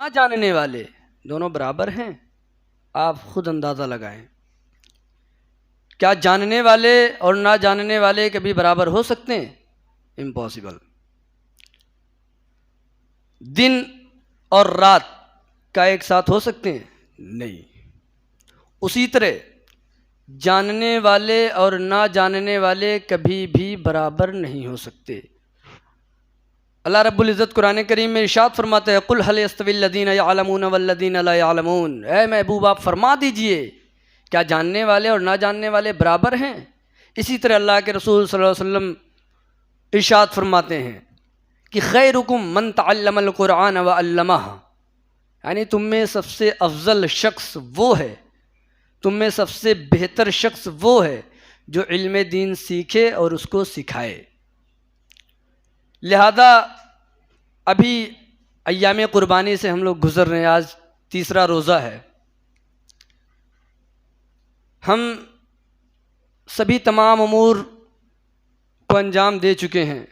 نہ جاننے والے دونوں برابر ہیں؟ آپ خود اندازہ لگائیں۔ کیا جاننے والے اور نہ جاننے والے کبھی برابر ہو سکتے ہیں؟ امپاسبل۔ دن اور رات کا ایک ساتھ ہو سکتے ہیں؟ نہیں۔ اسی طرح جاننے والے اور نہ جاننے والے کبھی بھی برابر نہیں ہو سکتے۔ اللہ رب العزت قرآن کریم میں ارشاد فرماتا ہے قُلْ هَلْ يَسْتَوِي الَّذِينَ يَعْلَمُونَ وَالَّذِينَ لَا يَعْلَمُونَ، اے محبوب آپ فرما دیجئے کیا جاننے والے اور نہ جاننے والے برابر ہیں؟ اسی طرح اللہ کے رسول صلی اللہ علیہ وسلم ارشاد فرماتے ہیں کہ خیرکم من تعلم القرآن وعلمہ، یعنی تم میں سب سے افضل شخص وہ ہے، تم میں سب سے بہتر شخص وہ ہے جو علم دین سیکھے اور اس کو سکھائے۔ لہذا ابھی ایام قربانی سے ہم لوگ گزر رہے ہیں، آج تیسرا روزہ ہے۔ ہم سبھی تمام امور کو انجام دے چکے ہیں،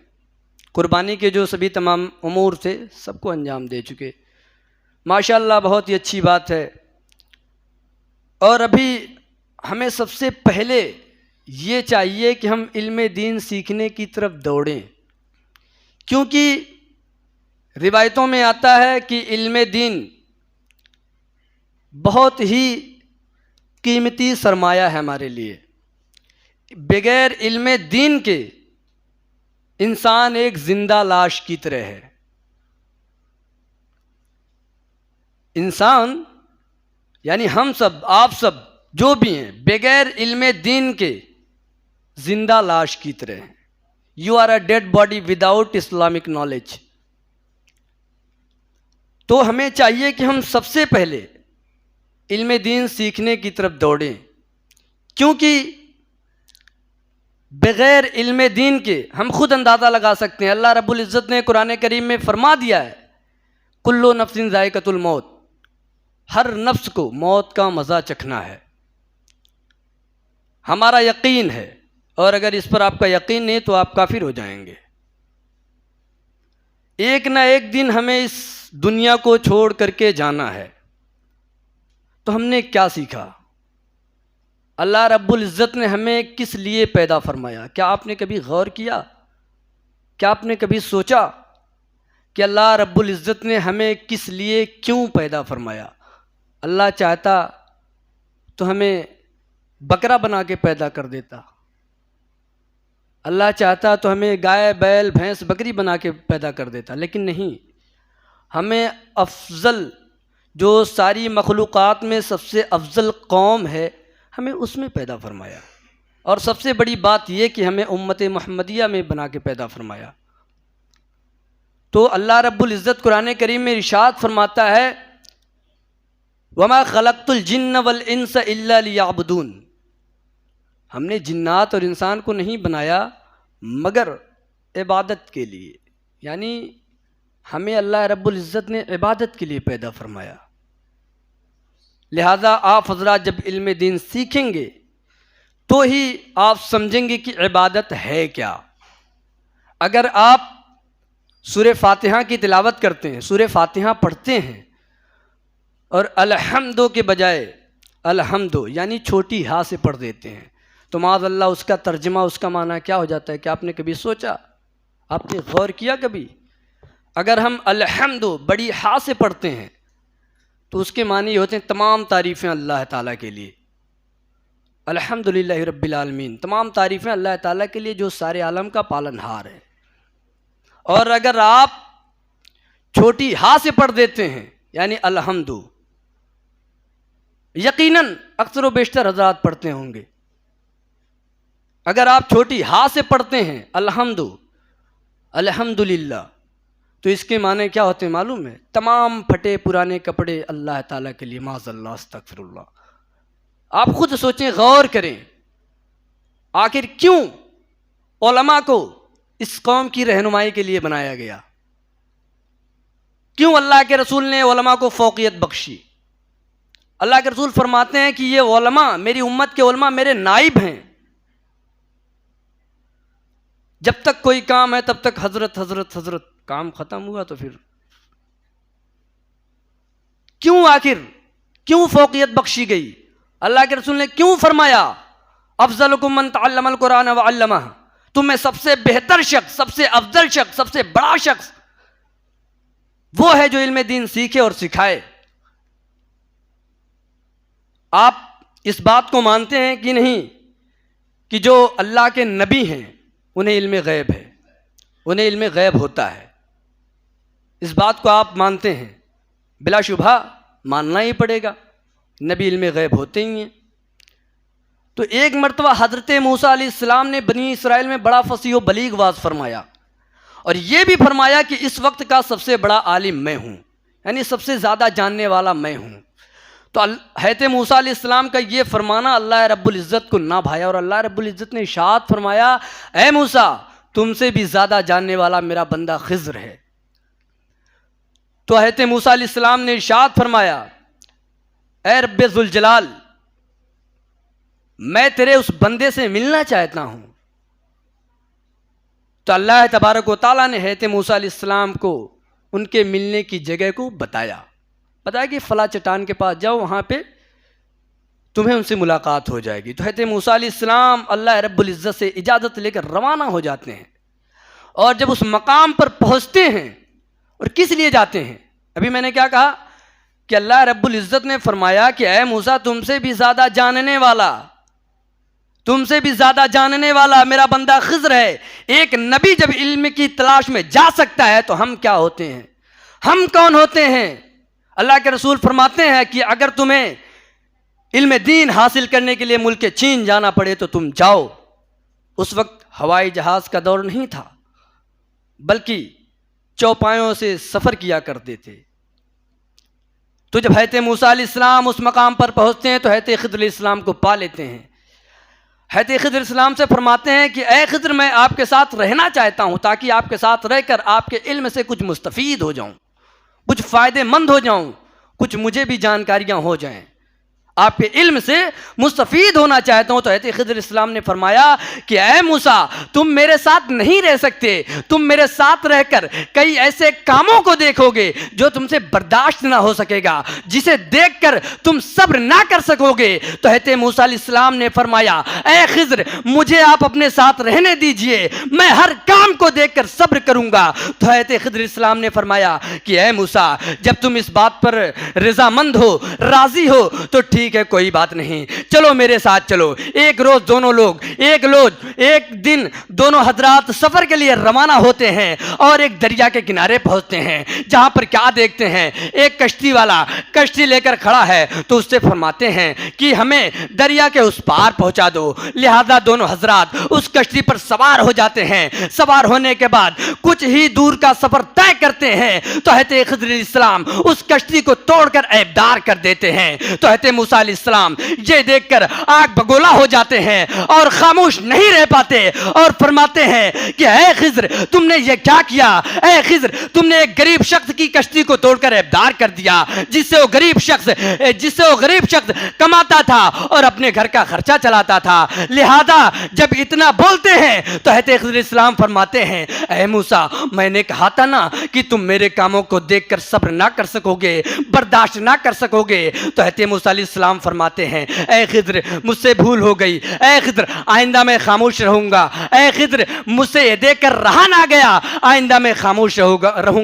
قربانی کے جو سبھی تمام امور تھے سب کو انجام دے چکے، ماشاءاللہ بہت ہی اچھی بات ہے۔ اور ابھی ہمیں سب سے پہلے یہ چاہیے کہ ہم علم دین سیکھنے کی طرف دوڑیں، کیونکہ روایتوں میں آتا ہے کہ علم دین بہت ہی قیمتی سرمایہ ہے ہمارے لیے۔ بغیر علم دین کے انسان ایک زندہ لاش کی طرح ہے۔ انسان یعنی ہم سب، آپ سب جو بھی ہیں، بغیر علم دین کے زندہ لاش کی طرح ہیں۔ You are a dead body without Islamic knowledge. تو ہمیں چاہیے کہ ہم سب سے پہلے علم دین سیکھنے کی طرف دوڑیں، کیونکہ بغیر علم دین کے ہم خود اندازہ لگا سکتے ہیں۔ اللہ رب العزت نے قرآن کریم میں فرما دیا ہے کلو نفس ذائقۃ الموت، ہر نفس کو موت کا مزہ چکھنا ہے۔ ہمارا یقین ہے، اور اگر اس پر آپ کا یقین نہیں تو آپ کافر ہو جائیں گے۔ ایک نہ ایک دن ہمیں اس دنیا کو چھوڑ کر کے جانا ہے۔ تو ہم نے کیا سیکھا؟ اللہ رب العزت نے ہمیں کس لیے پیدا فرمایا؟ کیا آپ نے کبھی غور کیا؟ کیا آپ نے کبھی سوچا کہ اللہ رب العزت نے ہمیں کس لیے کیوں پیدا فرمایا؟ اللہ چاہتا تو ہمیں بکرا بنا کے پیدا کر دیتا، اللہ چاہتا تو ہمیں گائے بیل بھینس بکری بنا کے پیدا کر دیتا، لیکن نہیں، ہمیں افضل جو ساری مخلوقات میں سب سے افضل قوم ہے ہمیں اس میں پیدا فرمایا، اور سب سے بڑی بات یہ کہ ہمیں امت محمدیہ میں بنا کے پیدا فرمایا۔ تو اللہ رب العزت قرآن کریم میں ارشاد فرماتا ہے وَمَا خَلَقْتُ الْجِنَّ وَالْإِنسَ إِلَّا لِيَعْبُدُونَ، ہم نے جنات اور انسان کو نہیں بنایا مگر عبادت کے لیے، یعنی ہمیں اللہ رب العزت نے عبادت کے لیے پیدا فرمایا۔ لہذا آپ حضرات جب علم دین سیکھیں گے تو ہی آپ سمجھیں گے کہ عبادت ہے کیا۔ اگر آپ سورہ فاتحہ کی تلاوت کرتے ہیں، سورہ فاتحہ پڑھتے ہیں، اور الحمدو کے بجائے الحمدو یعنی چھوٹی ہا سے پڑھ دیتے ہیں، تو معاذ اللہ اس کا ترجمہ، اس کا معنی کیا ہو جاتا ہے؟ کہ آپ نے کبھی سوچا؟ آپ نے غور کیا کبھی؟ اگر ہم الحمدو بڑی ہا سے پڑھتے ہیں تو اس کے معنی یہ ہوتے ہیں تمام تعریفیں اللہ تعالیٰ کے لیے، الحمدللہ رب العالمین، تمام تعریفیں اللہ تعالیٰ کے لیے جو سارے عالم کا پالن ہار ہے۔ اور اگر آپ چھوٹی ہا سے پڑھ دیتے ہیں یعنی الحمدو، یقیناً اکثر و بیشتر حضرات پڑھتے ہوں گے، اگر آپ چھوٹی ہا سے پڑھتے ہیں الحمدو الحمدللہ، تو اس کے معنی کیا ہوتے ہیں معلوم ہے؟ تمام پھٹے پرانے کپڑے اللہ تعالیٰ کے لیے، معاذ اللہ استغفر اللہ۔ آپ خود سوچیں، غور کریں، آخر کیوں علماء کو اس قوم کی رہنمائی کے لیے بنایا گیا؟ کیوں اللہ کے رسول نے علماء کو فوقیت بخشی؟ اللہ کے رسول فرماتے ہیں کہ یہ علماء، میری امت کے علماء میرے نائب ہیں، جب تک کوئی کام ہے تب تک حضرت حضرت حضرت، کام ختم ہوا تو پھر کیوں آخر کیوں فوقیت بخشی گئی؟ اللہ کے رسول نے کیوں فرمایا افضلکم من تعلم القرآن وعلمہ؟ تم میں سب سے بہتر شخص، سب سے افضل شخص، سب سے بڑا شخص وہ ہے جو علم دین سیکھے اور سکھائے۔ آپ اس بات کو مانتے ہیں کہ نہیں کہ جو اللہ کے نبی ہیں انہیں علم غیب ہے، انہیں علم غیب ہوتا ہے؟ اس بات کو آپ مانتے ہیں؟ بلا شبہ ماننا ہی پڑے گا، نبی علم غیب ہوتے ہی ہیں۔ تو ایک مرتبہ حضرت موسیٰ علیہ السلام نے بنی اسرائیل میں بڑا فصیح و بلیغ واعظ فرمایا، اور یہ بھی فرمایا کہ اس وقت کا سب سے بڑا عالم میں ہوں، یعنی سب سے زیادہ جاننے والا میں ہوں۔ تو حضرت موسیٰ علیہ السلام کا یہ فرمانا اللہ رب العزت کو نہ بھایا، اور اللہ رب العزت نے ارشاد فرمایا اے موسیٰ تم سے بھی زیادہ جاننے والا میرا بندہ خضر ہے۔ تو حضرت موسیٰ علیہ السلام نے ارشاد فرمایا اے رب ذوالجلال میں تیرے اس بندے سے ملنا چاہتا ہوں۔ تو اللہ تبارک و تعالیٰ نے حضرت موسیٰ علیہ السلام کو ان کے ملنے کی جگہ کو بتایا کہ فلاں چٹان کے پاس جاؤ، وہاں پہ تمہیں ان سے ملاقات ہو جائے گی۔ تو حضرت موسیٰ علیہ السلام اللہ رب العزت سے اجازت لے کر روانہ ہو جاتے ہیں، اور جب اس مقام پر پہنچتے ہیں، اور کس لیے جاتے ہیں؟ ابھی میں نے کیا کہا کہ اللہ رب العزت نے فرمایا کہ اے موسیٰ تم سے بھی زیادہ جاننے والا، تم سے بھی زیادہ جاننے والا میرا بندہ خضر ہے۔ ایک نبی جب علم کی تلاش میں جا سکتا ہے تو ہم کیا ہوتے ہیں؟ ہم کون ہوتے ہیں؟ اللہ کے رسول فرماتے ہیں کہ اگر تمہیں علم دین حاصل کرنے کے لیے ملک چین جانا پڑے تو تم جاؤ۔ اس وقت ہوائی جہاز کا دور نہیں تھا، بلکہ چوپایوں سے سفر کیا کرتے تھے۔ تو جب حضرت موسیٰ علیہ السلام اس مقام پر پہنچتے ہیں تو حضرت خضر علیہ السلام کو پا لیتے ہیں۔ حضرت خضر علیہ السلام سے فرماتے ہیں کہ اے خضر میں آپ کے ساتھ رہنا چاہتا ہوں تاکہ آپ کے ساتھ رہ کر آپ کے علم سے کچھ مستفید ہو جاؤں، کچھ فائدے مند ہو جاؤں، کچھ مجھے بھی جانکاریاں ہو جائیں، آپ کے علم سے مستفید ہونا چاہتا ہوں۔ تو حضرت خضر علیہ السلام نے فرمایا کہ اے موسیٰ تم میرے ساتھ نہیں رہ سکتے، تم میرے ساتھ رہ کر کئی ایسے کاموں کو دیکھو گے جو تم سے برداشت نہ ہو سکے گا، جسے دیکھ کر تم صبر نہ کر سکو گے۔ تو حضرت موسیٰ علیہ السلام نے فرمایا اے خضر مجھے آپ اپنے ساتھ رہنے دیجئے، میں ہر کام کو دیکھ کر صبر کروں گا۔ تو حضرت خضر علیہ السلام نے فرمایا کہ اے موسیٰ جب تم اس بات پر رضامند ہو، راضی ہو تو ٹھیک ہے، کوئی بات نہیں، چلو میرے ساتھ چلو۔ ایک روز دونوں لوگ ایک دن دونوں حضرات سفر کے لیے روانہ ہوتے ہیں، اور ایک دریا کے کنارے پہنچتے ہیں، جہاں پر کیا دیکھتے ہیں؟ ایک کشتی والا کشتی لے کر کھڑا ہے، تو اس سے فرماتے ہیں کہ ہمیں دریا کے اس پار پہنچا دو۔ لہذا دونوں حضرات اس کشتی پر سوار ہو جاتے ہیں۔ سوار ہونے کے بعد کچھ ہی دور کا سفر طے کرتے ہیں تو حضرت خضر علیہ السلام اس کشتی کو توڑ کر عیبدار کر دیتے ہیں۔ تو حضرت موسیٰ علیہ السلام یہ دیکھ کر آگ بگولا ہو جاتے ہیں اور خاموش نہیں رہ پاتے، اور فرماتے ہیں کہ اے خضر تم نے یہ کیا کیا؟ اے خضر تم نے ایک غریب شخص کی کشتی کو توڑ کر عیبدار کر دیا، جس سے وہ غریب شخص کماتا تھا اور اپنے گھر کا خرچہ چلاتا تھا۔ لہذا جب اتنا بولتے ہیں تو حضرت خضر علیہ السلام فرماتے ہیں اے موسیٰ میں نے کہا تھا نا کہ تم میرے کاموں کو دیکھ کر صبر نہ کر سکو گے، برداشت نہ کر سکو گے۔ تو حضرت موسیٰ علیہ السلام فرماتے ہیں اے خضر مجھ سے بھول ہو گئی، اے خضر آئندہ میں خاموش رہوں گا، اے خضر مجھ سے یہ دیکھ کر رہا نہ گیا، آئندہ میں خاموش رہوں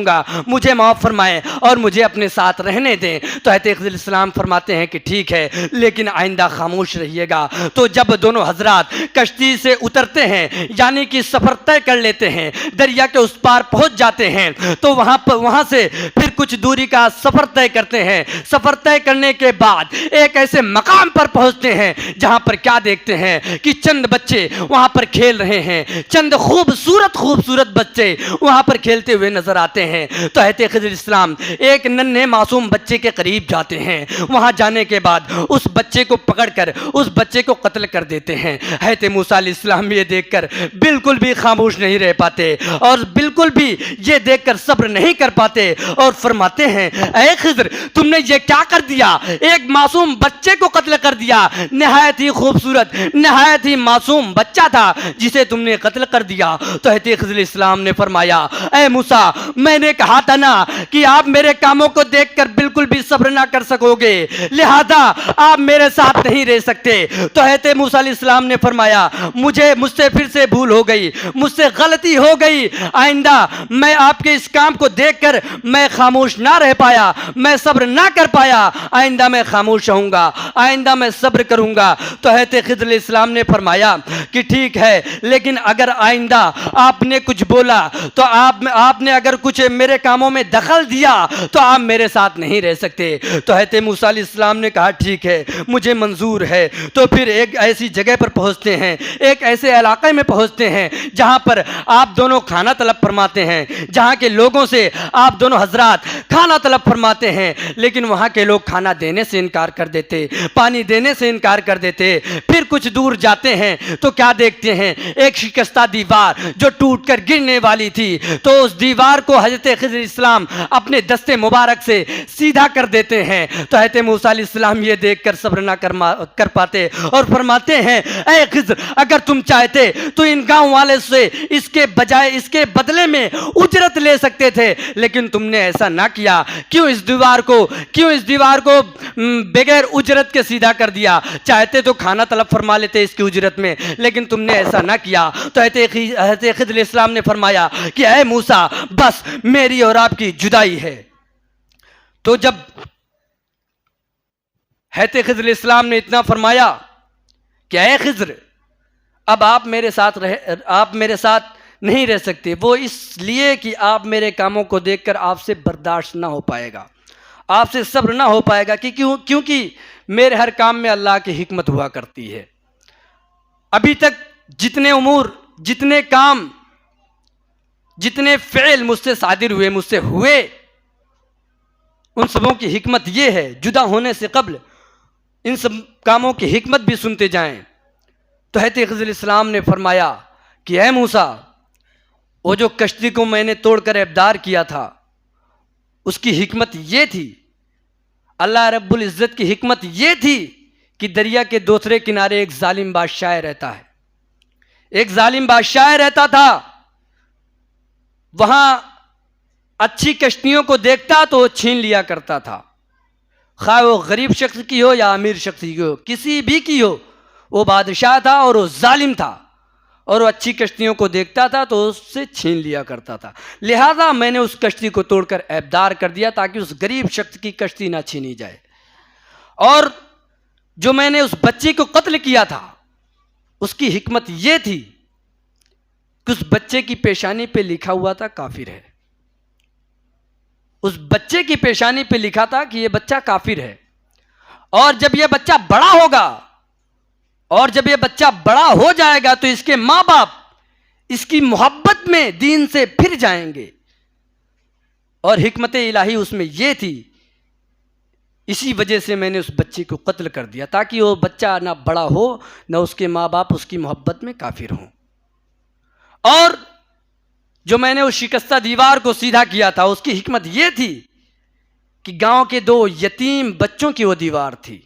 گا، مجھے معاف فرمائیں اور مجھے اپنے ساتھ رہنے دیں۔ تو حضرت خضر علیہ السلام فرماتے ہیں کہ ٹھیک ہے لیکن آئندہ خاموش رہیے گا۔ تو جب دونوں حضرات کشتی سے اترتے ہیں، یعنی کہ سفر طے کر لیتے ہیں، دریا کے اس پار پہنچ جاتے ہیں، تو وہاں سے پھر کچھ دوری کا سفر طے کرتے ہیں۔ سفر طے کرنے کے بعد ایک ایسے مقام پر پہنچتے ہیں جہاں پر کیا دیکھتے ہیں کہ چند بچے وہاں پر کھیل رہے ہیں، چند خوبصورت بچے وہاں پر کھیلتے ہوئے نظر آتے ہیں۔ تو حضرت خضر علیہ السلام ایک ننھے معصوم بچے کے قریب جاتے ہیں، وہاں جانے کے بعد اس بچے کو پکڑ کر اس بچے کو قتل کر دیتے ہیں۔ حضرت موسیٰ علیہ السلام یہ دیکھ کر بالکل بھی خاموش نہیں رہ پاتے، اور بالکل بھی یہ دیکھ کر صبر نہیں کر پاتے، اور فرماتے ہیں اے خضر تم نے یہ کیا کر دیا، ایک معصوم بچے کو قتل کر دیا، نہایت ہی خوبصورت نہایت ہی معصوم بچہ تھا جسے تم نے قتل کر دیا۔ تو حضرت خضر علیہ السلام نے فرمایا اے موسیٰ میں نے کہا تھا نا کہ آپ میرے کاموں کو دیکھ کر بالکل بھی صبر نہ کر سکو گے، لہذا آپ میرے ساتھ نہیں رہ سکتے۔ تو حضرت موسیٰ علیہ السلام نے فرمایا مجھ سے پھر سے بھول ہو گئی، مجھ سے غلطی ہو گئی، آئندہ میں آپ کے اس کام کو دیکھ کر میں خاموش نہ رہ پایا، میں صبر نہ کر پایا، آئندہ میں خاموش رہوں گا، آئندہ میں صبر کروں گا۔ تو حضرت خضر علیہ السلام نے فرمایا کہ ٹھیک ہے، لیکن اگر آئندہ آپ نے کچھ بولا تو آپ نے اگر کچھ میرے کاموں میں دخل دیا تو آپ میرے ساتھ نہیں رہ سکتے۔ تو حضرت موسیٰ علیہ السلام نے کہا ٹھیک ہے مجھے منظور ہے۔ تو پھر ایک ایسی جگہ پر پہنچتے ہیں، ایک ایسے علاقے میں پہنچتے ہیں جہاں پر آپ دونوں کھانا طلب فرماتے ہیں، جہاں کے لوگوں سے آپ دونوں حضرات کھانا طلب فرماتے ہیں، لیکن وہاں کے لوگ کھانا دینے سے انکار کر دیتے، پانی دینے سے انکار کر دیتے۔ پھر کچھ دور جاتے ہیں تو کیا دیکھتے ہیں، ایک شکستہ دیوار جو ٹوٹ کر گرنے والی تھی، تو اس دیوار کو حضرت خضر علیہ السلام اپنے دستے مبارک سے سیدھا کر دیتے ہیں۔ تو حضرت موسیٰ علیہ السلام یہ دیکھ کر صبر نہ کر پاتے اور فرماتے ہیں اے خضر اگر تم چاہتے تو ان گاؤں والے سے اس کے بجائے اس کے بدلے میں اجرت لے سکتے تھے، لیکن تم نے ایسا نہ کیا، کیوں اس دیوار کو بغیر اجرت کے سیدھا کر دیا؟ چاہتے تو کھانا طلب فرما لیتے اس کی اجرت میں، لیکن تم نے ایسا نہ کیا۔ تو حضرت خضر علیہ السلام نے فرمایا کہ اے موسیٰ بس میری اور آپ کی جدائی ہے۔ تو جب حضرت خضر علیہ السلام نے اتنا فرمایا کہ اے خضر اب آپ میرے ساتھ نہیں رہ سکتے، وہ اس لیے کہ آپ میرے کاموں کو دیکھ کر آپ سے برداشت نہ ہو پائے گا، آپ سے صبر نہ ہو پائے گا، کیونکہ میرے ہر کام میں اللہ کی حکمت ہوا کرتی ہے۔ ابھی تک جتنے امور، جتنے کام، جتنے فعل مجھ سے صادر ہوئے، مجھ سے ہوئے، ان سبوں کی حکمت یہ ہے، جدا ہونے سے قبل ان سب کاموں کی حکمت بھی سنتے جائیں۔ تو حضرت خضر علیہ السلام نے فرمایا کہ اے موسیٰ وہ جو کشتی کو میں نے توڑ کر ابدار کیا تھا اس کی حکمت یہ تھی، اللہ رب العزت کی حکمت یہ تھی کہ دریا کے دوسرے کنارے ایک ظالم بادشاہ رہتا ہے، ایک ظالم بادشاہ رہتا تھا، وہاں اچھی کشتیوں کو دیکھتا تو وہ چھین لیا کرتا تھا، خواہ وہ غریب شخص کی ہو یا امیر شخص کی ہو، کسی بھی کی ہو، وہ بادشاہ تھا اور وہ ظالم تھا، اور وہ اچھی کشتیوں کو دیکھتا تھا تو اس سے چھین لیا کرتا تھا۔ لہذا میں نے اس کشتی کو توڑ کر عیبدار کر دیا تاکہ اس غریب شخص کی کشتی نہ چھینی جائے۔ اور جو میں نے اس بچے کو قتل کیا تھا اس کی حکمت یہ تھی کہ اس بچے کی پیشانی پہ لکھا ہوا تھا کافر ہے، اس بچے کی پیشانی پہ لکھا تھا کہ یہ بچہ کافر ہے، اور جب یہ بچہ بڑا ہوگا اور جب یہ بچہ بڑا ہو جائے گا تو اس کے ماں باپ اس کی محبت میں دین سے پھر جائیں گے، اور حکمت الہی اس میں یہ تھی، اسی وجہ سے میں نے اس بچے کو قتل کر دیا تاکہ وہ بچہ نہ بڑا ہو نہ اس کے ماں باپ اس کی محبت میں کافر ہوں۔ اور جو میں نے اس شکستہ دیوار کو سیدھا کیا تھا اس کی حکمت یہ تھی کہ گاؤں کے 2 یتیم بچوں کی وہ دیوار تھی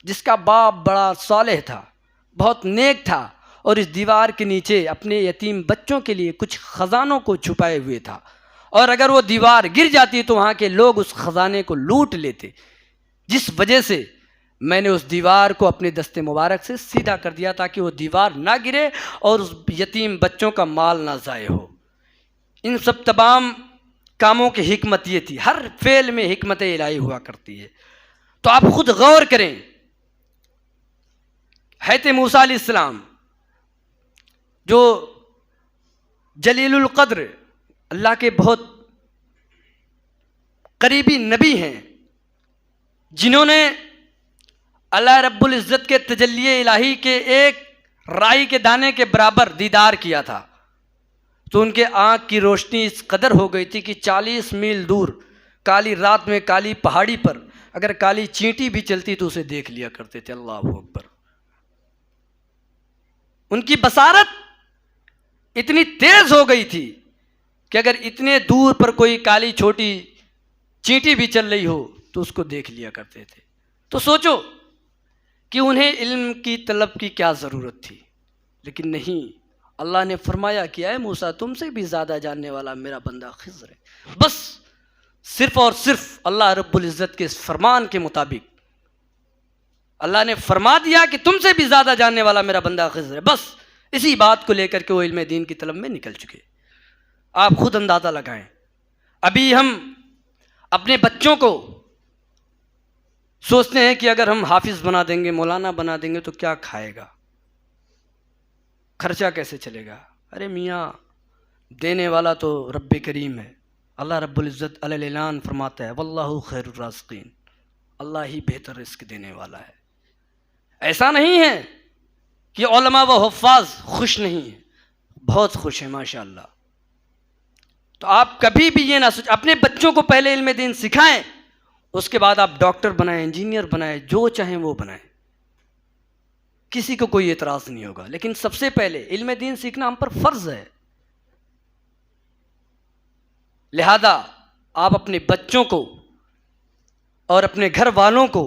جس کا باپ بڑا صالح تھا، بہت نیک تھا، اور اس دیوار کے نیچے اپنے یتیم بچوں کے لیے کچھ خزانوں کو چھپائے ہوئے تھا، اور اگر وہ دیوار گر جاتی تو وہاں کے لوگ اس خزانے کو لوٹ لیتے، جس وجہ سے میں نے اس دیوار کو اپنے دستے مبارک سے سیدھا کر دیا تاکہ وہ دیوار نہ گرے اور اس یتیم بچوں کا مال نہ ضائع ہو۔ ان سب تمام کاموں کی حکمت یہ تھی، ہر فعل میں حکمت الہی ہوا کرتی ہے۔ تو آپ خود غور کریں، حضرت موسیٰ علیہ السلام جو جلیل القدر اللہ کے بہت قریبی نبی ہیں، جنہوں نے اللہ رب العزت کے تجلی الہی کے ایک رائی کے دانے کے برابر دیدار کیا تھا، تو ان کے آنکھ کی روشنی اس قدر ہو گئی تھی کہ 40 میل دور کالی رات میں کالی پہاڑی پر اگر کالی چینٹی بھی چلتی تو اسے دیکھ لیا کرتے تھے۔ اللہ اکبر! ان کی بصارت اتنی تیز ہو گئی تھی کہ اگر اتنے دور پر کوئی کالی چھوٹی چینٹی بھی چل رہی ہو تو اس کو دیکھ لیا کرتے تھے۔ تو سوچو کہ انہیں علم کی طلب کی کیا ضرورت تھی، لیکن نہیں، اللہ نے فرمایا کہ اے موسیٰ تم سے بھی زیادہ جاننے والا میرا بندہ خضر ہے۔ بس صرف اور صرف اللہ رب العزت کے اس فرمان کے مطابق اللہ نے فرما دیا کہ تم سے بھی زیادہ جاننے والا میرا بندہ خضر ہے، بس اسی بات کو لے کر کے وہ علم دین کی طلب میں نکل چکے۔ آپ خود اندازہ لگائیں، ابھی ہم اپنے بچوں کو سوچتے ہیں کہ اگر ہم حافظ بنا دیں گے، مولانا بنا دیں گے تو کیا کھائے گا، خرچہ کیسے چلے گا؟ ارے میاں، دینے والا تو رب کریم ہے۔ اللہ رب العزت علی الاعلان فرماتا ہے واللہ خیر الرازقین، اللہ ہی بہتر رزق دینے والا ہے۔ ایسا نہیں ہے کہ علماء و حفاظ خوش نہیں ہیں، بہت خوش ہیں ماشاءاللہ۔ تو آپ کبھی بھی یہ نہ سوچیں، اپنے بچوں کو پہلے علم دین سکھائیں، اس کے بعد آپ ڈاکٹر بنائیں، انجینئر بنائیں، جو چاہیں وہ بنائیں، کسی کو کوئی اعتراض نہیں ہوگا، لیکن سب سے پہلے علم دین سیکھنا ہم پر فرض ہے۔ لہذا آپ اپنے بچوں کو اور اپنے گھر والوں کو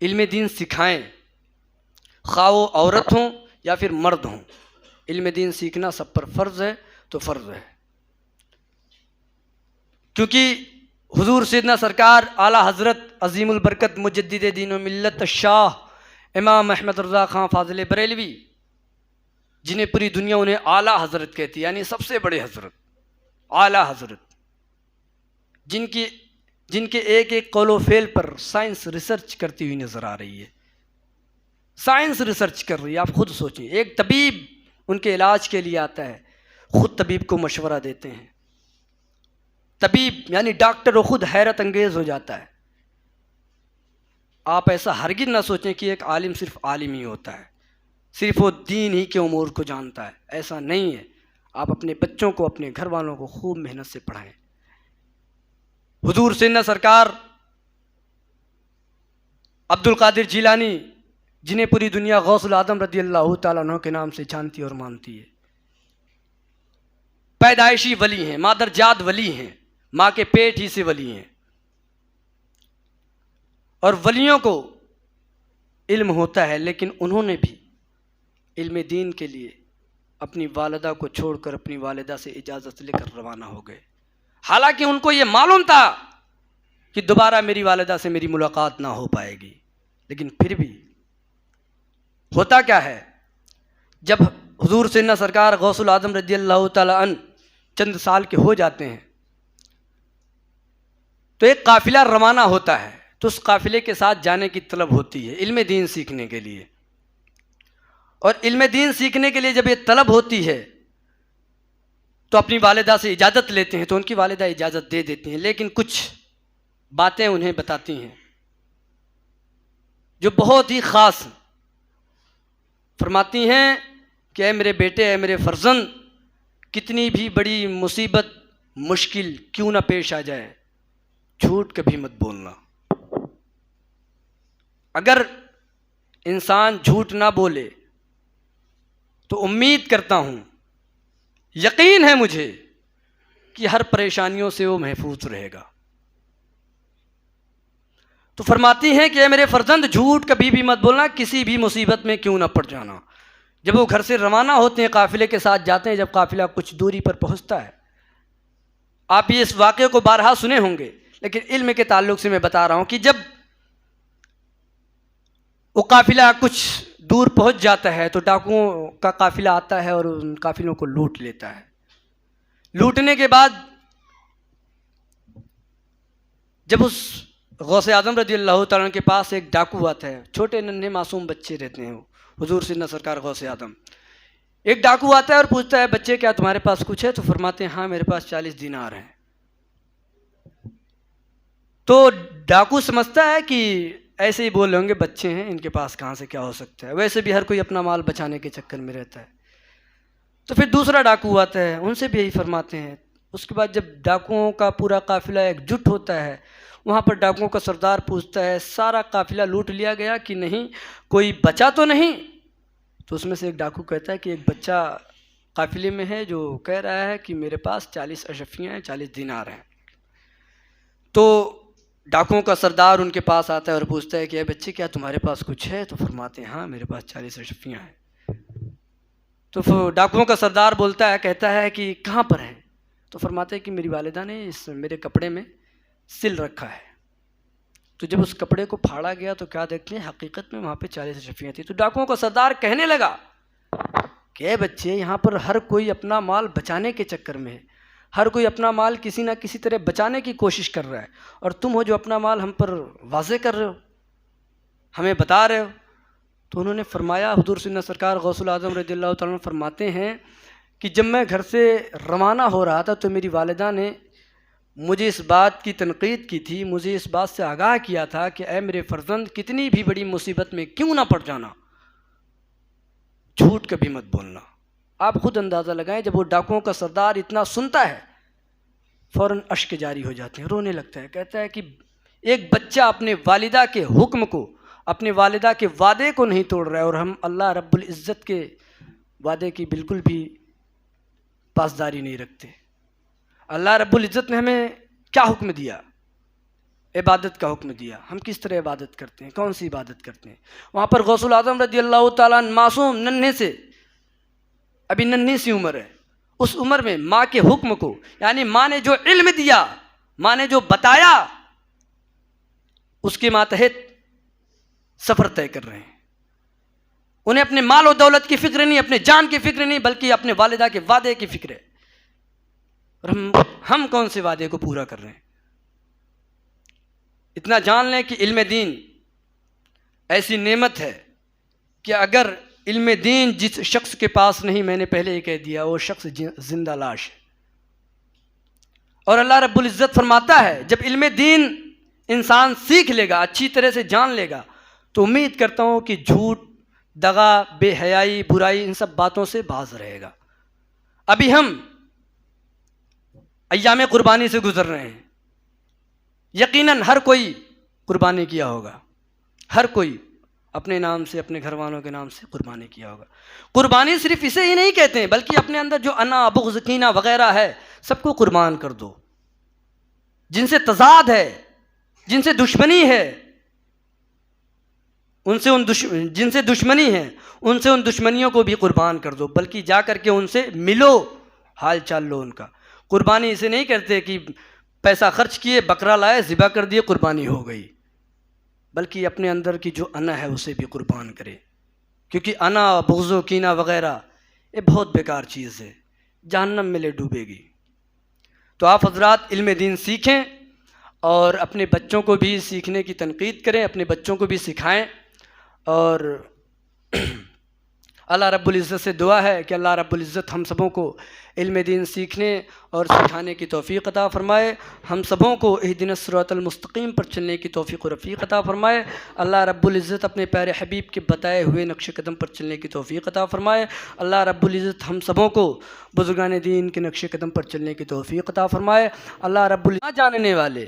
علم دین سکھائیں، خواہ وہ عورت ہوں یا پھر مرد ہوں، علم دین سیکھنا سب پر فرض ہے تو فرض ہے۔ کیونکہ حضور سیدنا سرکار اعلیٰ حضرت عظیم البرکت مجدد دین و ملت شاہ امام احمد رضا خان فاضل بریلوی، جنہیں پوری دنیا انہیں اعلیٰ حضرت کہتی ہے، یعنی سب سے بڑے حضرت، اعلیٰ حضرت، جن کے ایک ایک قول و فعل پر سائنس ریسرچ کرتی ہوئی نظر آ رہی ہے، سائنس ریسرچ کر رہی ہے۔ آپ خود سوچیں، ایک طبیب ان کے علاج کے لیے آتا ہے، خود طبیب کو مشورہ دیتے ہیں، طبیب یعنی ڈاکٹر وہ خود حیرت انگیز ہو جاتا ہے۔ آپ ایسا ہرگز نہ سوچیں کہ ایک عالم صرف عالم ہی ہوتا ہے، صرف وہ دین ہی کے امور کو جانتا ہے، ایسا نہیں ہے۔ آپ اپنے بچوں کو، اپنے گھر والوں کو خوب محنت سے پڑھائیں۔ حضور سیدنا سرکار عبد القادر جیلانی، جنہیں پوری دنیا غوث العظم رضی اللہ تعالیٰ عنہ کے نام سے جانتی اور مانتی ہے، پیدائشی ولی ہیں، مادرجاد ولی ہیں، ماں کے پیٹ ہی سے ولی ہیں۔ اور ولیوں کو علم ہوتا ہے، لیکن انہوں نے بھی علم دین کے لیے اپنی والدہ کو چھوڑ کر اپنی والدہ سے اجازت لے کر روانہ ہو گئے، حالانکہ ان کو یہ معلوم تھا کہ دوبارہ میری والدہ سے میری ملاقات نہ ہو پائے گی، لیکن پھر بھی ہوتا کیا ہے، جب حضور سیدنا سرکار غوث العظم رضی اللہ تعالیٰ عنہ چند سال کے ہو جاتے ہیں تو ایک قافلہ روانہ ہوتا ہے، تو اس قافلے کے ساتھ جانے کی طلب ہوتی ہے علم دین سیکھنے کے لیے۔ اور علم دین سیکھنے کے لیے جب یہ طلب ہوتی ہے تو اپنی والدہ سے اجازت لیتے ہیں، تو ان کی والدہ اجازت دے دیتی ہیں، لیکن کچھ باتیں انہیں بتاتی ہیں جو بہت ہی خاص ہیں۔ فرماتی ہیں کہ اے میرے بیٹے، اے میرے فرزند، کتنی بھی بڑی مصیبت مشکل کیوں نہ پیش آ جائے، جھوٹ کبھی مت بولنا۔ اگر انسان جھوٹ نہ بولے تو امید کرتا ہوں، یقین ہے مجھے کہ ہر پریشانیوں سے وہ محفوظ رہے گا۔ تو فرماتی ہیں کہ اے میرے فرزند، جھوٹ کبھی بھی مت بولنا، کسی بھی مصیبت میں کیوں نہ پڑ جانا۔ جب وہ گھر سے روانہ ہوتے ہیں، قافلے کے ساتھ جاتے ہیں، جب قافلہ کچھ دوری پر پہنچتا ہے، آپ یہ اس واقعے کو بارہا سنے ہوں گے، لیکن علم کے تعلق سے میں بتا رہا ہوں کہ جب وہ قافلہ کچھ دور پہنچ جاتا ہے تو ڈاکوؤں کا قافلہ آتا ہے اور ان قافلوں کو لوٹ لیتا ہے۔ لوٹنے کے بعد جب اس غوث اعظم رضی اللہ تعالیٰ عنہ کے پاس ایک ڈاکو آتا ہے، چھوٹے ننھے معصوم بچے رہتے ہیں، حضور سیدنا سرکار غوث اعظم، ایک ڈاکو آتا ہے اور پوچھتا ہے بچے کیا تمہارے پاس کچھ ہے؟ تو فرماتے ہیں ہاں میرے پاس 40 دینار ہیں۔ تو ڈاکو سمجھتا ہے کہ ایسے ہی بول رہے ہوں گے، بچے ہیں، ان کے پاس کہاں سے کیا ہو سکتا ہے، ویسے بھی ہر کوئی اپنا مال بچانے کے چکر میں رہتا ہے۔ تو پھر دوسرا ڈاکو آتا ہے، ان سے بھی یہی فرماتے ہیں۔ اس کے بعد جب ڈاکوؤں کا پورا قافلہ ایک جٹ ہوتا ہے، وہاں پر ڈاکوؤں کا سردار پوچھتا ہے سارا قافلہ لوٹ لیا گیا کہ نہیں، کوئی بچا تو نہیں؟ تو اس میں سے ایک ڈاکو کہتا ہے کہ ایک بچہ قافلے میں ہے جو کہہ رہا ہے کہ میرے پاس 40 اشرفیاں ہیں، 40 دینار ہیں۔ تو ڈاکوؤں کا سردار ان کے پاس آتا ہے اور پوچھتا ہے کہ اے بچے کیا تمہارے پاس کچھ ہے؟ تو فرماتے ہیں ہاں میرے پاس 40 اشرفیاں ہیں۔ تو ڈاکوؤں کا سردار بولتا ہے، کہتا ہے کہ کہاں پر ہیں؟ تو فرماتے ہیں کہ میری والدہ نے اس میرے کپڑے میں سل رکھا ہے۔ تو جب اس کپڑے کو پھاڑا گیا تو کیا دیکھتے ہیں، حقیقت میں وہاں پہ 40 اشرفیاں تھیں۔ تو ڈاکوؤں کا سردار کہنے لگا کہ اے بچے، یہاں پر ہر کوئی اپنا مال بچانے کے چکر میں ہے، ہر کوئی اپنا مال کسی نہ کسی طرح بچانے کی کوشش کر رہا ہے، اور تم ہو جو اپنا مال ہم پر واضح کر رہے ہو، ہمیں بتا رہے ہو۔ تو انہوں نے فرمایا، حضور سیدنا سرکار غوث الاعظم رضی اللہ تعالیٰ عنہ فرماتے ہیں کہ جب میں گھر سے روانہ ہو رہا تھا تو میری والدہ نے مجھے اس بات کی تنقید کی تھی، مجھے اس بات سے آگاہ کیا تھا کہ اے میرے فرزند، کتنی بھی بڑی مصیبت میں کیوں نہ پڑ جانا، جھوٹ کبھی مت بولنا۔ آپ خود اندازہ لگائیں، جب وہ ڈاکوؤں کا سردار اتنا سنتا ہے فوراً اشک جاری ہو جاتے ہیں، رونے لگتا ہے، کہتا ہے کہ ایک بچہ اپنے والدہ کے حکم کو، اپنے والدہ کے وعدے کو نہیں توڑ رہا ہے، اور ہم اللہ رب العزت کے وعدے کی بالکل بھی پاسداری نہیں رکھتے۔ اللہ رب العزت نے ہمیں کیا حکم دیا؟ عبادت کا حکم دیا۔ ہم کس طرح عبادت کرتے ہیں؟ کون سی عبادت کرتے ہیں؟ وہاں پر غوث الاعظم رضی اللہ تعالیٰ عنہ معصوم، ننھے سے، ابھی ننھی سی عمر ہے، اس عمر میں ماں کے حکم کو، یعنی ماں نے جو علم دیا، ماں نے جو بتایا، اس کے ماتحت سفر طے کر رہے ہیں۔ انہیں اپنے مال و دولت کی فکر نہیں، اپنے جان کی فکر نہیں، بلکہ اپنے والدہ کے وعدے کی فکر ہے۔ اور ہم کون سے وعدے کو پورا کر رہے ہیں؟ اتنا جان لیں کہ علم دین ایسی نعمت ہے کہ اگر علم دین جس شخص کے پاس نہیں، میں نے پہلے ہی کہہ دیا، وہ شخص زندہ لاش ہے۔ اور اللہ رب العزت فرماتا ہے جب علم دین انسان سیکھ لے گا، اچھی طرح سے جان لے گا، تو امید کرتا ہوں کہ جھوٹ، دغا، بے حیائی، برائی، ان سب باتوں سے باز رہے گا۔ ابھی ہم ایام قربانی سے گزر رہے ہیں، یقیناً ہر کوئی قربانی کیا ہوگا، ہر کوئی اپنے نام سے، اپنے گھر والوں کے نام سے قربانی کیا ہوگا۔ قربانی صرف اسے ہی نہیں کہتے ہیں، بلکہ اپنے اندر جو انا، بغض، کینہ وغیرہ ہے، سب کو قربان کر دو۔ جن سے تضاد ہے، جن سے دشمنی ہے، جن سے دشمنی ہے، ان سے ان دشمنیوں کو بھی قربان کر دو، بلکہ جا کر کے ان سے ملو، حال چال لو ان کا۔ قربانی اسے نہیں کرتے کہ پیسہ خرچ کیے، بکرا لائے، ذبح کر دیے، قربانی ہو گئی، بلکہ اپنے اندر کی جو انا ہے اسے بھی قربان کرے، کیونکہ انا، بغض و کینہ وغیرہ یہ بہت بیکار چیز ہے، جہنم میں لے ڈوبے گی۔ تو آپ حضرات علم دین سیکھیں، اور اپنے بچوں کو بھی سیکھنے کی تنقید کریں، اپنے بچوں کو بھی سکھائیں، اور اللہ رب العزت سے دعا ہے کہ اللہ رب العزت ہم سبوں کو علم دین سیکھنے اور سکھانے کی توفیق عطا فرمائے، ہم سبوں کو اہدنا الصراط المستقیم پر چلنے کی توفیق و رفیق عطا فرمائے، اللہ رب العزت اپنے پیارے حبیب کے بتائے ہوئے نقش قدم پر چلنے کی توفیق عطا فرمائے، اللہ رب العزت ہم سبوں کو بزرگان دین کے نقش قدم پر چلنے کی توفیق عطا فرمائے، اللہ رب العزت جاننے والے